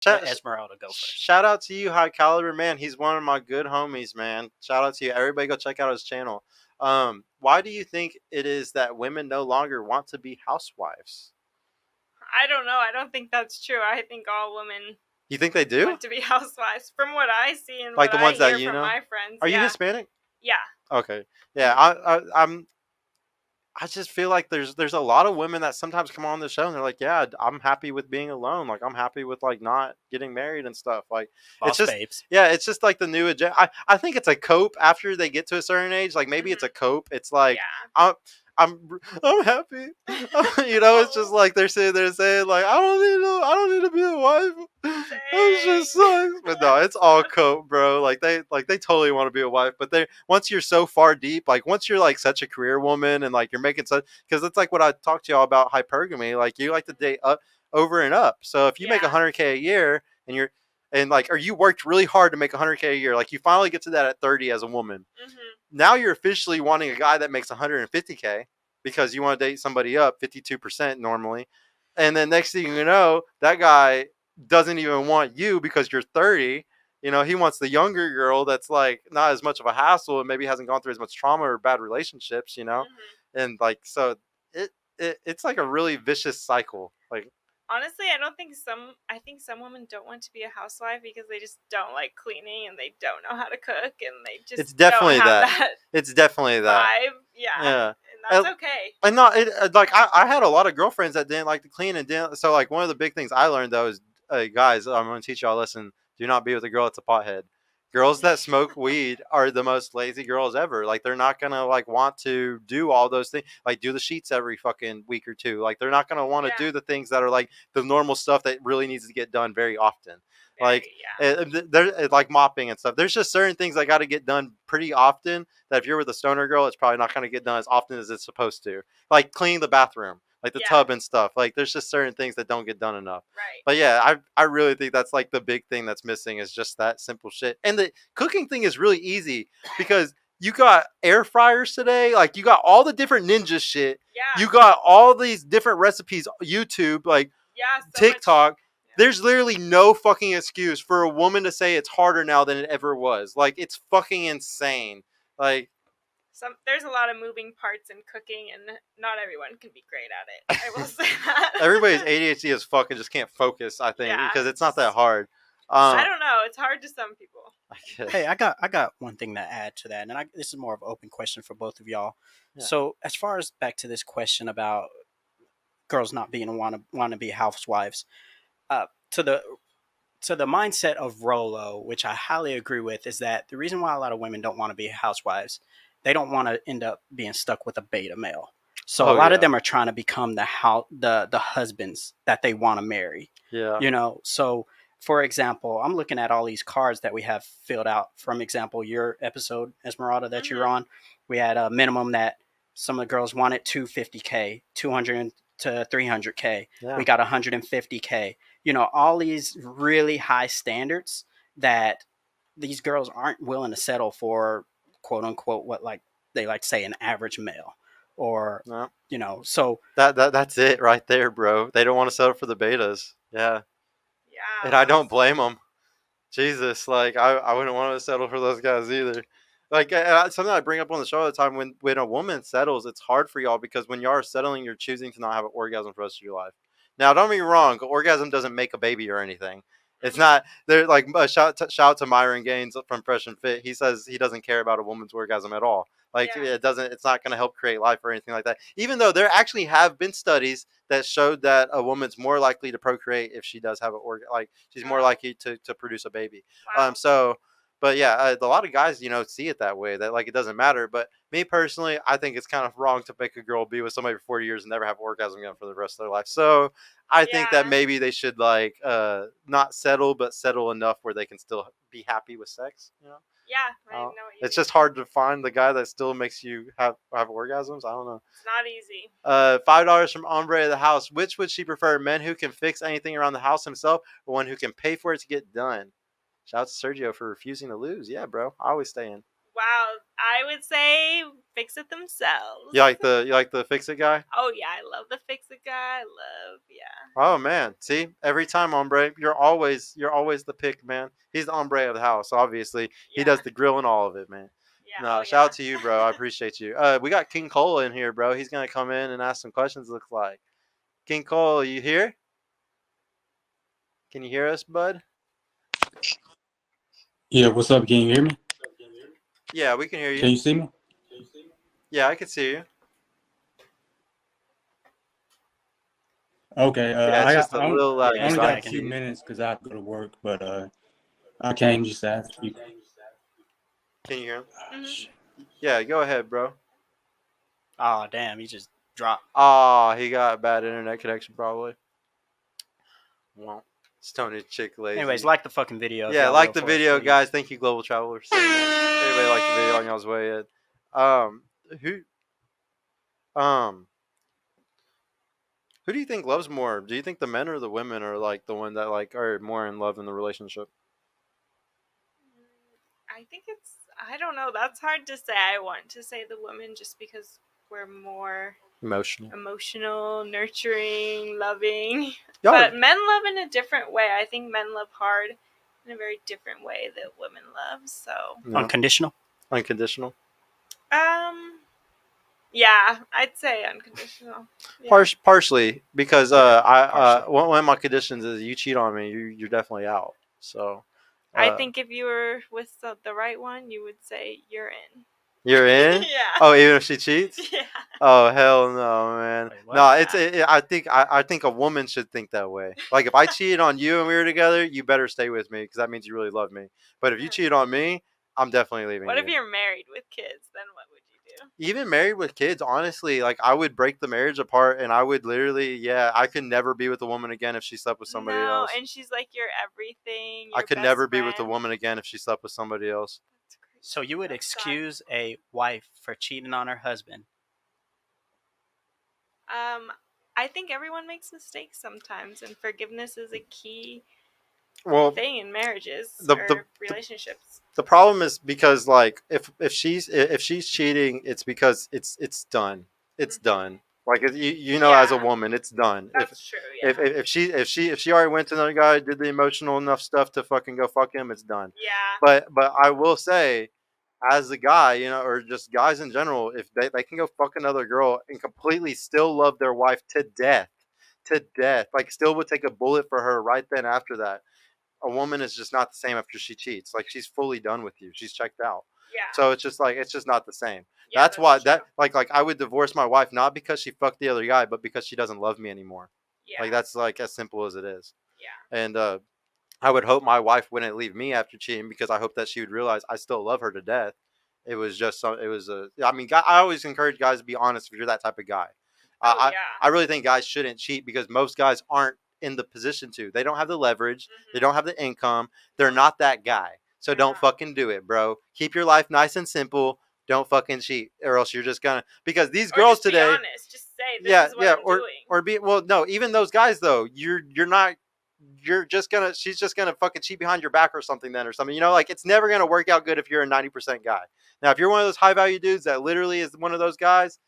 Let Esmeralda go first. Shout out to you, High Caliber, man. He's one of my good homies, man. Shout out to you. Everybody go check out his channel. Why do you think it is that women no longer want to be housewives? I don't know. I don't think that's true. I think all women. You think they do? Want to be housewives, from what I see and like what the ones I hear that you from know? my friends. Are you Hispanic? Yeah. Okay. Yeah, I just feel like there's a lot of women that sometimes come on the show and they're like, yeah, I'm happy with being alone. Like I'm happy with like not getting married and stuff. Like Boss it's just babes. Yeah, it's just like the new agenda. I think it's a cope after they get to a certain age. Like maybe it's a cope. It's like I'm I'm happy. It's just like they're sitting there saying like I don't need to be a wife. It just sucks. But no, it's all cope, bro. They totally want to be a wife, but they once you're so far deep, like once you're like such a career woman and like you're making such because it's like what I talked to y'all about hypergamy. Like you like to date up over and up. So if you make 100K a year and you're and like or you worked really hard to make 100K a year, like you finally get to that at 30 as a woman. Now you're officially wanting a guy that makes 150K because you want to date somebody up 52% normally. And then next thing you know, that guy doesn't even want you because you're 30. He wants the younger girl that's like not as much of a hassle and maybe hasn't gone through as much trauma or bad relationships, and like so it's like a really vicious cycle. Like honestly, I think some women don't want to be a housewife because they just don't like cleaning and they don't know how to cook and they just it's definitely don't have that. It's definitely that vibe. Yeah. And that's okay. And not like I had a lot of girlfriends that didn't like to clean and didn't. So like one of the big things I learned though is, guys, I'm going to teach y'all a lesson. Do not be with a girl that's a pothead. Girls that smoke weed are the most lazy girls ever. Like they're not gonna like want to do all those things. Like do the sheets every fucking week or two. Like they're not gonna want to do the things that are like the normal stuff that really needs to get done very often. They're like mopping and stuff. There's just certain things that got to get done pretty often. That if you're with a stoner girl, it's probably not going to get done as often as it's supposed to. Like cleaning the bathroom, like the tub and stuff. Like there's just certain things that don't get done enough. Right. But yeah, I really think that's like the big thing that's missing is just that simple shit. And the cooking thing is really easy because you got air fryers today. Like you got all the different ninja shit. Yeah. You got all these different recipes, YouTube, like TikTok. There's literally no fucking excuse for a woman to say it's harder now than it ever was. Like it's fucking insane. Like there's a lot of moving parts in cooking, and not everyone can be great at it. I will say that. Everybody's ADHD as fuck and just can't focus. I think because it's not that hard. I don't know. It's hard to some people. Hey, I got one thing to add to that, and this is more of an open question for both of y'all. Yeah. So as far as back to this question about girls not being want to be housewives. To the mindset of Rolo, which I highly agree with, is that the reason why a lot of women don't want to be housewives, they don't want to end up being stuck with a beta male. So a lot of them are trying to become the husbands that they want to marry. Yeah. So for example, I'm looking at all these cards that we have filled out. From example, your episode, Esmeralda, that you're on, we had a minimum that some of the girls wanted 250K, 200 to 300K. Yeah. We got 150K. All these really high standards that these girls aren't willing to settle for, quote unquote, what like they like to say an average male, or so that's it right there, bro. They don't want to settle for the betas. Yeah. And I don't blame them. Jesus, like I wouldn't want to settle for those guys either. Like something I bring up on the show all the time, when a woman settles, it's hard for y'all because when y'all are settling, you're choosing to not have an orgasm for the rest of your life. Now, don't get me wrong, orgasm doesn't make a baby or anything. It's not. They're like shout out to Myron Gaines from Fresh and Fit. He says he doesn't care about a woman's orgasm at all. Like it doesn't. It's not going to help create life or anything like that. Even though there actually have been studies that showed that a woman's more likely to procreate if she does have an organ. Like she's more likely to produce a baby. Wow. But yeah, a lot of guys, see it that way, that like it doesn't matter. But me personally, I think it's kind of wrong to make a girl be with somebody for 40 years and never have orgasm again for the rest of their life. So I think that maybe they should like not settle, but settle enough where they can still be happy with sex. Yeah, I know what you it's just hard to find the guy that still makes you have orgasms. I don't know. It's not easy. $5 from Ombre of the House. Which would she prefer, men who can fix anything around the house himself, or one who can pay for it to get done? Shout out to Sergio for refusing to lose. Yeah, bro. I always stay in. Wow, I would say fix it themselves. You like the fix it guy? Oh yeah, I love the fix it guy. I love Oh man, see, every time hombre, you're always the pick, man. He's the hombre of the house, obviously. He does the grill and all of it, man. yeah. No, Oh shout out yeah. to you, bro. I appreciate you. We got King Cole in here, bro. He's gonna come in and ask some questions. Looks like King Cole, you here? Can you hear us, bud? Yeah, what's up? Can you hear me? Yeah, we can hear Can you. you see me? Yeah, I can see you. Okay. Yeah, it's just a little Yeah, I it's only got a lagging. few minutes because I have to go to work, but I came just to ask you. Can you hear him? Mhm. Yeah, go ahead, bro. Oh damn, he just dropped. Ah, he got bad internet connection probably. Well, Stony chick Anyways, lazy. like the fucking video if Yeah, y'all like will the for us, video, please. guys. Thank you, Global Traveler, for saying that. Everybody liked the video on y'all's way in. Um, who um who do you think loves more? Do you think the men or the women are like the one that like are more in love in the relationship? I think it's. I don't know. That's hard to say. I want to say the women just because we're more Emotional. emotional, nurturing, loving. Y'all But are, men love in a different way. I think men love hard in a very different way that women love. So, no, Unconditional. unconditional. um, yeah, I'd say unconditional. Yeah. Partially because Yeah, I partially. one of my conditions is you cheat on me, you're definitely out. So, I uh, think if you were with the right one, you would say you're in. you're in. yeah. Oh, even if she cheats. Yeah. Oh hell no, man! Wait, what? No, Yeah. I think a woman should think that way. Like if I cheated on you and we were together, you better stay with me because that means you really love me. But if you cheat on me, I'm definitely leaving What if you. you're married with kids? Then what would you do? Even married with kids, honestly, like I would break the marriage apart and I would literally, yeah, I could never be with a woman again if she slept with somebody No, else. and she's like your everything, I your could best never be with a friend. woman again if she slept with somebody else. That's crazy. So you would That's sad. excuse a wife for cheating on her husband? I think everyone makes mistakes sometimes, and forgiveness is a key Well, thing in marriages the the, or the relationships. the problem is because like if she's cheating, it's because it's done. It's done. Like you know, as a Yeah, woman, it's done. that's true. Yeah. If she already went to another guy, did the emotional enough stuff to fucking go fuck him, it's done. Yeah. But I will say, as a guy, you know, or just guys in general, if they can go fuck another girl and completely still love their wife to death, like still would take a bullet for her right then after that, a woman is just not the same after she cheats. Like she's fully done with you. She's checked out. Yeah. So it's just like it's just not the same. Yeah, That's why that's true. that like I would divorce my wife not because she fucked the other guy, but because she doesn't love me anymore. Yeah. Like that's like as simple as it is. Yeah. And I would hope my wife wouldn't leave me after cheating because I hope that she would realize I still love her to death. It was just some. It was a. I mean, I always encourage guys to be honest if you're that type of guy. Oh I yeah. I really think guys shouldn't cheat because most guys aren't in the position to. They don't have the leverage. They don't have the income. They're not that guy. So They're don't not. fucking do it, bro. Keep your life nice and simple. Don't fucking cheat, or else you're just gonna. Because these Or girls just today. be honest. Just say this Yeah, is what yeah, I'm doing. or be well. No, even those guys though. You're not you're just gonna she's just gonna fucking cheat behind your back or something then or something, you know, like it's never gonna work out good if you're a 90% guy. Now if you're one of those high value dudes that literally is one of those guys,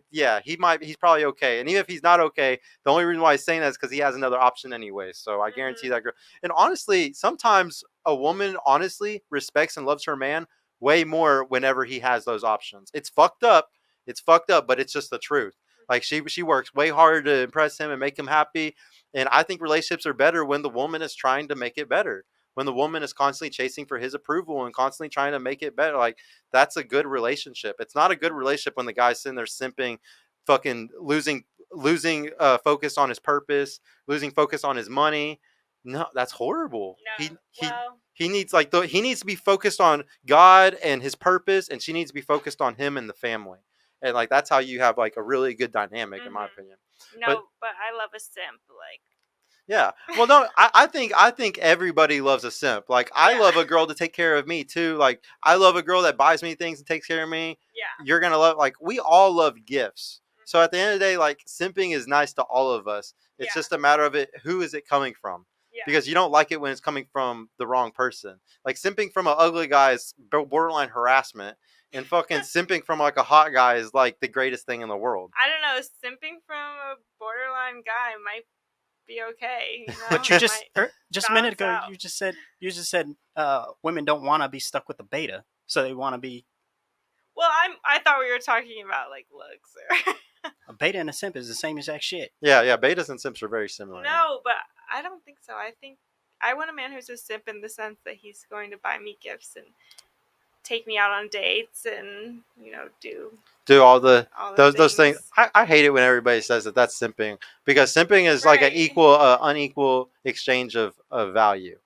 yeah, he's probably okay. And even if he's not okay, the only reason why he's saying that is because he has another option anyway. So I guarantee that girl. And honestly, sometimes a woman honestly respects and loves her man way more whenever he has those options. It's fucked up. It's fucked up, but it's just the truth. Like she works way harder to impress him and make him happy. And I think relationships are better when the woman is trying to make it better. When the woman is constantly chasing for his approval and constantly trying to make it better. Like that's a good relationship. It's not a good relationship when the guy's sitting there simping, fucking losing focus on his purpose, losing focus on his money. No, that's horrible. No. Well. He needs he needs to be focused on God and his purpose, and she needs to be focused on him and the family. And like that's how you have like a really good dynamic, in my opinion. No, but I love a simp. Like. Yeah. Well, no, I think everybody loves a simp. Like I Yeah. love a girl to take care of me too. Like I love a girl that buys me things and takes care of me. Yeah. You're gonna love we all love gifts. So at the end of the day, like simping is nice to all of us. It's just a matter of who is it coming from? because you don't like it when it's coming from the wrong person. Like simping from an ugly guy is borderline harassment, and fucking simping from like a hot guy is like the greatest thing in the world. I don't know. Simping from a borderline guy might be okay. You know? But you It just might just a minute ago balance out. you just said women don't want to be stuck with the beta, so they want to be Well, I thought we were talking about like looks. a beta and a simp is the same exact shit. Yeah, betas and simps are very similar. No, but I don't think so. I think I want a man who's a simp in the sense that he's going to buy me gifts and take me out on dates and do all the those things. things. I hate it when everybody says that that's simping, because simping is like an Right. equal unequal exchange of value.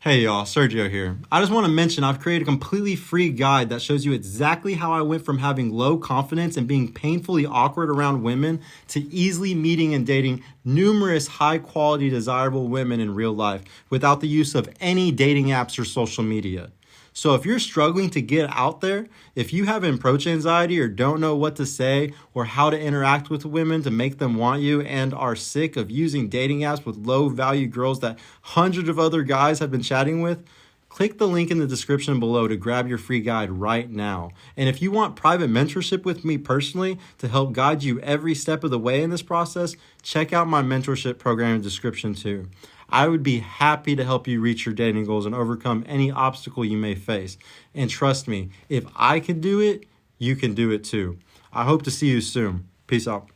Hey y'all, Sergio here. I just want to mention I've created a completely free guide that shows you exactly how I went from having low confidence and being painfully awkward around women to easily meeting and dating numerous high quality desirable women in real life without the use of any dating apps or social media. So if you're struggling to get out there, if you have approach anxiety or don't know what to say or how to interact with women to make them want you and are sick of using dating apps with low value girls that hundreds of other guys have been chatting with, click the link in the description below to grab your free guide right now. And if you want private mentorship with me personally to help guide you every step of the way in this process, check out my mentorship program in the description too. I would be happy to help you reach your dating goals and overcome any obstacle you may face. And trust me, if I can do it, you can do it too. I hope to see you soon. Peace out.